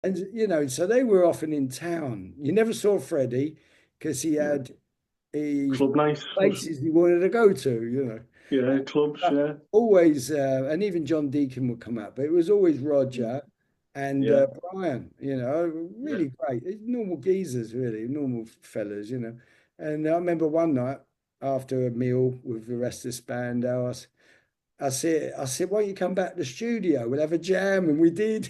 And so they were often in town. You never saw Freddie because he Yeah. had his Club night. places he wanted to go to. Yeah, clubs, Uh, yeah. Always, and even John Deacon would come out, but it was always Mm. Roger and Yeah, Brian, yeah. really great. Normal geezers, really, normal fellas. And I remember one night after a meal with the rest of Spandau, I said, why don't you come back to the studio? We'll have a jam. And we did.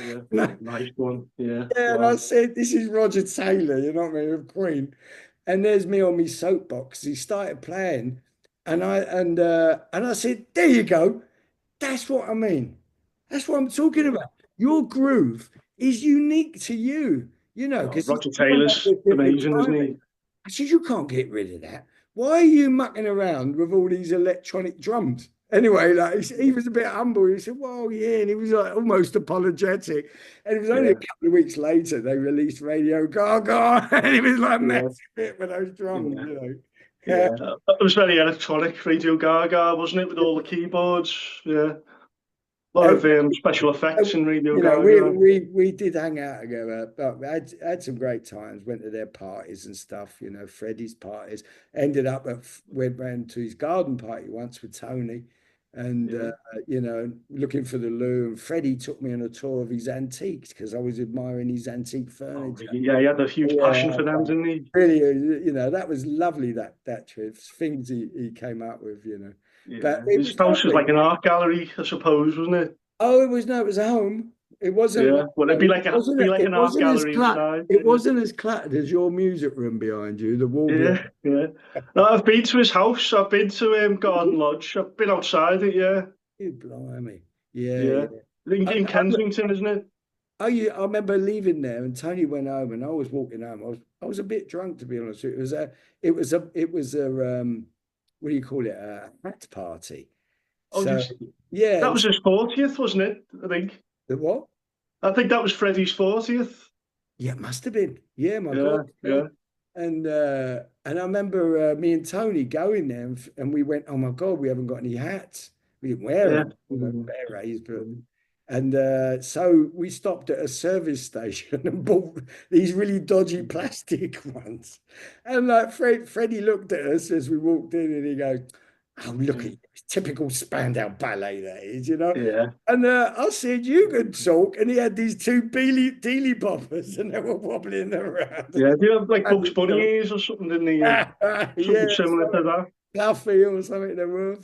Yeah. And I, Nice one. Yeah. yeah, and I Wow. said, this is Roger Taylor, you know what I mean, of Queen. And there's me on my soapbox. He started playing, and I said, there you go. That's what I mean. That's what I'm talking Yeah. about. Your groove is unique to you, Oh, because it's Roger going up Taylor's with different amazing, isn't timing. he? I said, you can't get rid of that. Why are you mucking around with all these electronic drums? Anyway, like he was a bit humble. He said, "Well, yeah," and he was like almost apologetic. And it was only a Yeah. couple of weeks later they released Radio Gaga, and it was like Yeah. massive hit with those drums, Yeah. Yeah. Yeah. It was very electronic, Radio Gaga, wasn't it, with all the keyboards? Yeah. A lot And of special effects in Radio we Gaga. we we did hang out together, but we had some great times. Went to their parties and stuff. Freddie's parties. Ended up went round to his garden party once with Tony, and Yeah. looking for the loo. And Freddie took me on a tour of his antiques because I was admiring his antique Oh, furniture. yeah, he had a huge passion Yeah, for them, didn't he? really, that was lovely. That trip, things he came up with. But Yeah. it His was house was lovely. like an art gallery, I suppose, wasn't it? Oh, it was no, it was a home. It wasn't like Yeah. Well, it'd be like be like it an art wasn't as gallery clat inside. it wasn't as cluttered as your music room behind you, the wall behind. Yeah, yeah. No, I've been to his house. I've been to Garden Lodge. I've been outside it. Yeah, You blimey. Yeah, yeah. yeah. In Kensington, isn't it? I remember leaving there and Tony went home and I was walking home. I was a bit drunk to be honest. It was a what do you call it? A hat party. Oh, you So see. yeah, That and was his 40th, wasn't it? I think. the what? I think that was Freddie's 40th. Yeah, it must have been. Yeah, my God. Yeah, Yeah. yeah, And I remember me and Tony going there and we went, oh my God, we haven't got any hats. We didn't wear yeah. them, Mm, berets, but mm. and so we stopped at a service station and bought these really dodgy plastic ones. And like Freddie looked at us as we walked in and he goes, oh, look at you. It's typical Spandau Ballet, that is. Yeah, And I said, you could talk. And he had these two dealy boppers and they were wobbling around. yeah. Do you have like And, Bugs Bunny ears or something, didn't he? yeah, Something similar to that. Fluffy or something. They were.